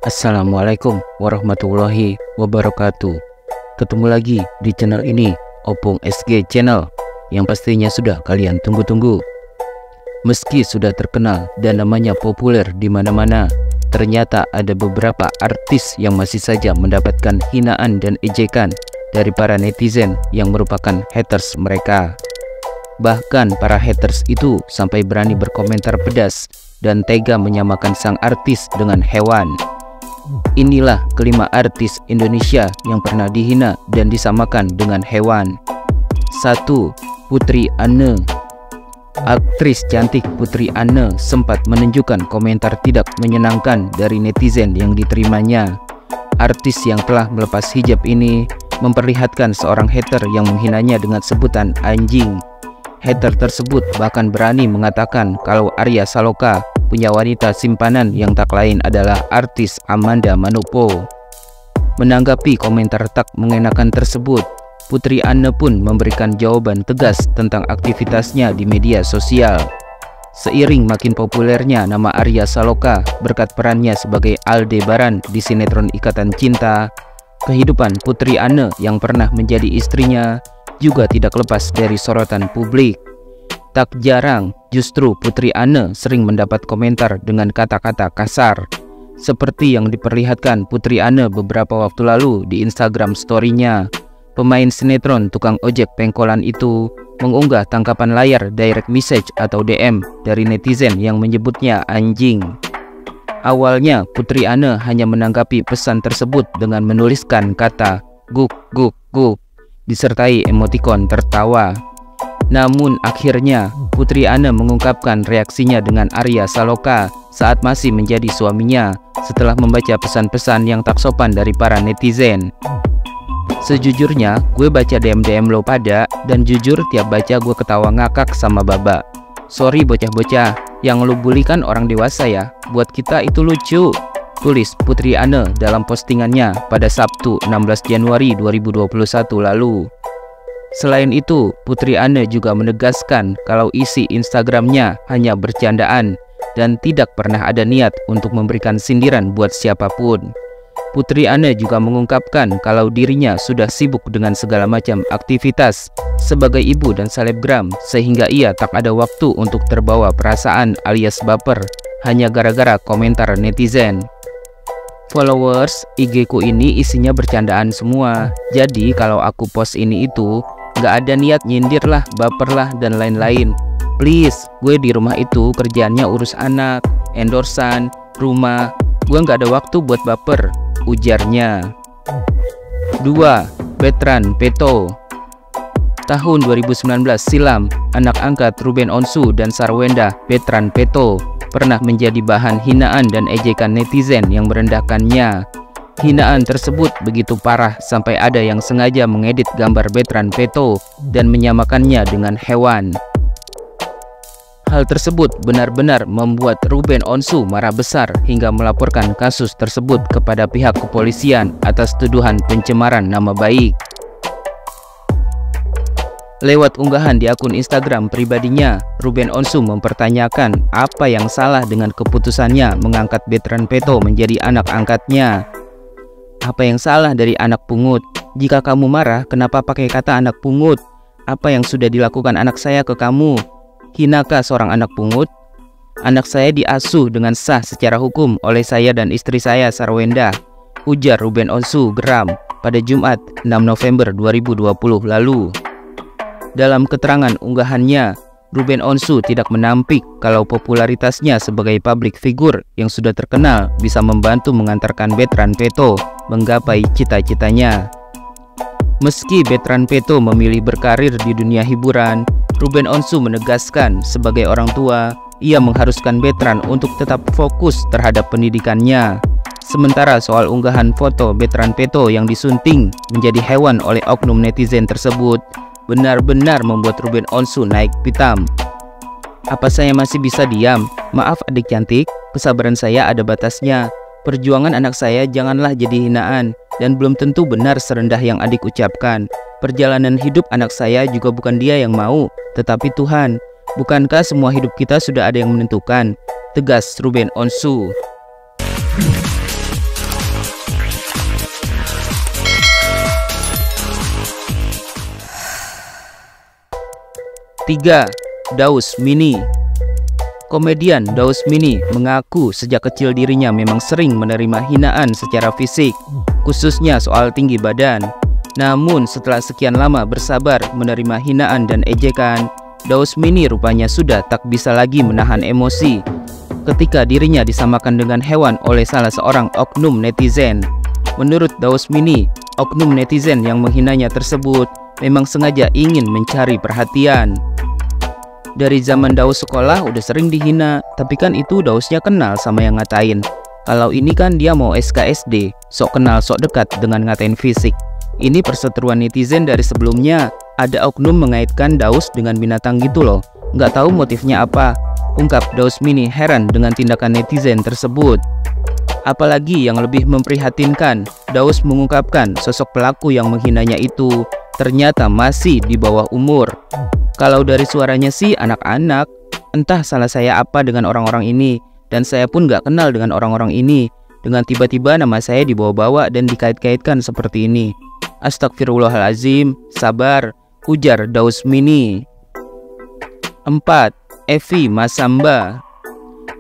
Assalamualaikum warahmatullahi wabarakatuh. Ketemu lagi di channel ini, Opung SG Channel, yang pastinya sudah kalian tunggu-tunggu. Meski sudah terkenal dan namanya populer di mana-mana, ternyata ada beberapa artis yang masih saja mendapatkan hinaan dan ejekan dari para netizen yang merupakan haters mereka. Bahkan para haters itu sampai berani berkomentar pedas dan tega menyamakan sang artis dengan hewan. Inilah kelima artis Indonesia yang pernah dihina dan disamakan dengan hewan. 1. Putri Anne. Aktris cantik Putri Anne sempat menunjukkan komentar tidak menyenangkan dari netizen yang diterimanya. Artis yang telah melepas hijab ini memperlihatkan seorang hater yang menghinanya dengan sebutan anjing. Hater tersebut bahkan berani mengatakan kalau Arya Saloka punya wanita simpanan yang tak lain adalah artis Amanda Manopo. Menanggapi komentar tak mengenakan tersebut, Putri Anne pun memberikan jawaban tegas tentang aktivitasnya di media sosial. Seiring makin populernya nama Arya Saloka berkat perannya sebagai Aldebaran di sinetron Ikatan Cinta, kehidupan Putri Anne yang pernah menjadi istrinya juga tidak lepas dari sorotan publik. Tak jarang, justru Putri Anne sering mendapat komentar dengan kata-kata kasar. Seperti yang diperlihatkan Putri Anne beberapa waktu lalu di Instagram story-nya. Pemain sinetron tukang ojek pengkolan itu mengunggah tangkapan layar direct message atau DM dari netizen yang menyebutnya anjing. Awalnya Putri Anne hanya menanggapi pesan tersebut dengan menuliskan kata guk guk guk disertai emotikon tertawa. Namun akhirnya Putri Anne mengungkapkan reaksinya dengan Arya Saloka saat masih menjadi suaminya setelah membaca pesan-pesan yang tak sopan dari para netizen. Sejujurnya gue baca DM-DM lo pada, dan jujur tiap baca gue ketawa ngakak sama baba. Sorry bocah-bocah, yang lo bulikan orang dewasa ya, buat kita itu lucu, tulis Putri Anne dalam postingannya pada Sabtu 16 Januari 2021 lalu. Selain itu, Putri Anne juga menegaskan kalau isi Instagramnya hanya bercandaan dan tidak pernah ada niat untuk memberikan sindiran buat siapapun. Putri Anne juga mengungkapkan kalau dirinya sudah sibuk dengan segala macam aktivitas sebagai ibu dan selebgram, sehingga ia tak ada waktu untuk terbawa perasaan alias baper hanya gara-gara komentar netizen. Followers IG ku ini isinya bercandaan semua, jadi kalau aku post ini itu gak ada niat nyindir lah, baper lah, dan lain-lain. Please, gue di rumah itu kerjaannya urus anak, endorsan, rumah. Gue gak ada waktu buat baper, ujarnya. 2. Bertrand Peto. Tahun 2019 silam, anak angkat Ruben Onsu dan Sarwenda, Bertrand Peto, pernah menjadi bahan hinaan dan ejekan netizen yang merendahkannya. Hinaan tersebut begitu parah sampai ada yang sengaja mengedit gambar Bertrand Peto dan menyamakannya dengan hewan. Hal tersebut benar-benar membuat Ruben Onsu marah besar hingga melaporkan kasus tersebut kepada pihak kepolisian atas tuduhan pencemaran nama baik. Lewat unggahan di akun Instagram pribadinya, Ruben Onsu mempertanyakan apa yang salah dengan keputusannya mengangkat Bertrand Peto menjadi anak angkatnya. Apa yang salah dari anak pungut? Jika kamu marah, kenapa pakai kata anak pungut? Apa yang sudah dilakukan anak saya ke kamu? Hinakah seorang anak pungut? Anak saya diasuh dengan sah secara hukum oleh saya dan istri saya Sarwenda, ujar Ruben Onsu geram pada Jumat 6 November 2020 lalu. Dalam keterangan unggahannya, Ruben Onsu tidak menampik kalau popularitasnya sebagai public figure yang sudah terkenal bisa membantu mengantarkan Bertrand Peto menggapai cita-citanya. Meski Bertrand Peto memilih berkarir di dunia hiburan, Ruben Onsu menegaskan sebagai orang tua, ia mengharuskan Bertrand untuk tetap fokus terhadap pendidikannya. Sementara soal unggahan foto Bertrand Peto yang disunting menjadi hewan oleh oknum netizen tersebut, benar-benar membuat Ruben Onsu naik pitam. Apa saya masih bisa diam? Maaf adik cantik, kesabaran saya ada batasnya. Perjuangan anak saya janganlah jadi hinaan, dan belum tentu benar serendah yang adik ucapkan. Perjalanan hidup anak saya juga bukan dia yang mau, tetapi Tuhan. Bukankah semua hidup kita sudah ada yang menentukan? Tegas Ruben Onsu. 3. Daus Mini. Komedian Daus Mini mengaku sejak kecil dirinya memang sering menerima hinaan secara fisik, khususnya soal tinggi badan. Namun setelah sekian lama bersabar menerima hinaan dan ejekan, Daus Mini rupanya sudah tak bisa lagi menahan emosi ketika dirinya disamakan dengan hewan oleh salah seorang oknum netizen. Menurut Daus Mini, oknum netizen yang menghinanya tersebut memang sengaja ingin mencari perhatian. Dari zaman Daus sekolah udah sering dihina, tapi kan itu Dausnya kenal sama yang ngatain. Kalau ini kan dia mau SKSD, sok kenal sok dekat dengan ngatain fisik. Ini perseteruan netizen dari sebelumnya. Ada oknum mengaitkan Daus dengan binatang gitu loh. Nggak tahu motifnya apa, ungkap Daus Mini heran dengan tindakan netizen tersebut. Apalagi yang lebih memprihatinkan, Daus mengungkapkan sosok pelaku yang menghinanya itu ternyata masih di bawah umur. Kalau dari suaranya sih anak-anak, entah salah saya apa dengan orang-orang ini, dan saya pun gak kenal dengan orang-orang ini. Dengan tiba-tiba nama saya dibawa-bawa dan dikait-kaitkan seperti ini. Astagfirullahalazim, sabar, ujar Daus Mini. 4. Evi Masamba.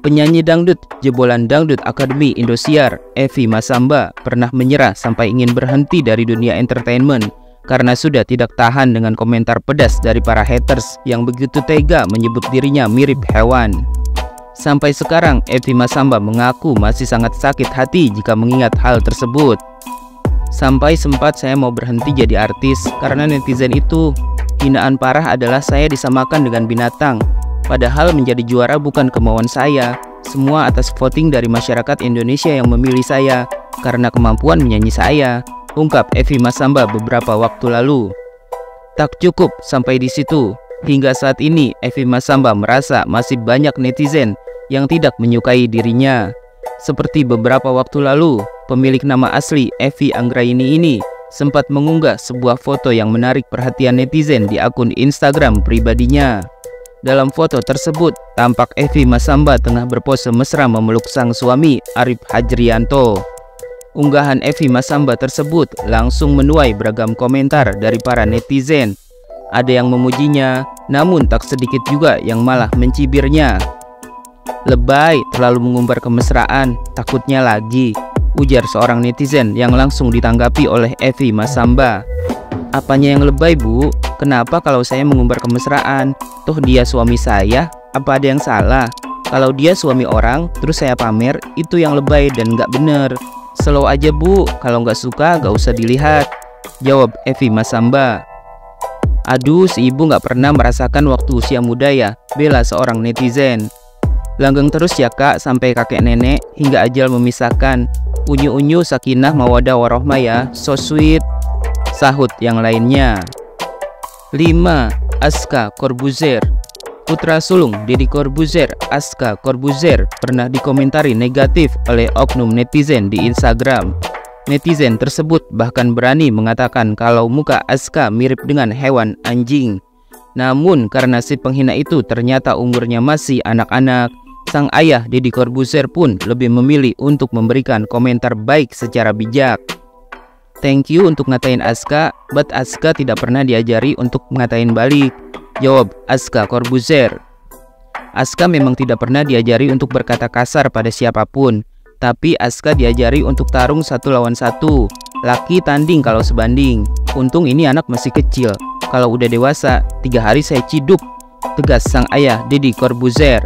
Penyanyi dangdut jebolan Dangdut Akademi Indosiar, Evi Masamba, pernah menyerah sampai ingin berhenti dari dunia entertainment karena sudah tidak tahan dengan komentar pedas dari para haters yang begitu tega menyebut dirinya mirip hewan. Sampai sekarang, Evi Masamba mengaku masih sangat sakit hati jika mengingat hal tersebut. Sampai sempat saya mau berhenti jadi artis karena netizen itu. Hinaan parah adalah saya disamakan dengan binatang. Padahal menjadi juara bukan kemauan saya. Semua atas voting dari masyarakat Indonesia yang memilih saya karena kemampuan menyanyi saya, ungkap Evi Masamba beberapa waktu lalu. Tak cukup sampai di situ. Hingga saat ini, Evi Masamba merasa masih banyak netizen yang tidak menyukai dirinya. Seperti beberapa waktu lalu, pemilik nama asli Evi Anggraini ini sempat mengunggah sebuah foto yang menarik perhatian netizen di akun Instagram pribadinya. Dalam foto tersebut, tampak Evi Masamba tengah berpose mesra memeluk sang suami, Arif Hajrianto. Unggahan Evi Masamba tersebut langsung menuai beragam komentar dari para netizen. Ada yang memujinya, namun tak sedikit juga yang malah mencibirnya. Lebay, terlalu mengumbar kemesraan, takutnya lagi, ujar seorang netizen yang langsung ditanggapi oleh Evi Masamba. Apanya yang lebay, Bu? Kenapa kalau saya mengumbar kemesraan? Toh dia suami saya, apa ada yang salah? Kalau dia suami orang, terus saya pamer, itu yang lebay dan nggak bener. Slow aja, Bu, kalau nggak suka nggak usah dilihat, jawab Evi Masamba. Aduh, si ibu nggak pernah merasakan waktu usia muda ya, bela seorang netizen. Langgeng terus ya kak, sampai kakek nenek, hingga ajal memisahkan. Unyu-unyu sakinah mawadah warohmah ya, so sweet, sahut yang lainnya. 5. Aska Corbuzier. Putra sulung Deddy Corbuzier, Aska Corbuzier, pernah dikomentari negatif oleh oknum netizen di Instagram. Netizen tersebut bahkan berani mengatakan kalau muka Aska mirip dengan hewan anjing. Namun karena si penghina itu ternyata umurnya masih anak-anak, sang ayah Deddy Corbuzier pun lebih memilih untuk memberikan komentar baik secara bijak. Thank you untuk ngatain Aska, but Aska tidak pernah diajari untuk ngatain balik, jawab Aska Corbuzier. Aska memang tidak pernah diajari untuk berkata kasar pada siapapun, tapi Aska diajari untuk tarung 1 lawan 1. Laki tanding kalau sebanding. Untung ini anak masih kecil. Kalau udah dewasa, 3 hari saya ciduk, tegas sang ayah Deddy Corbuzier.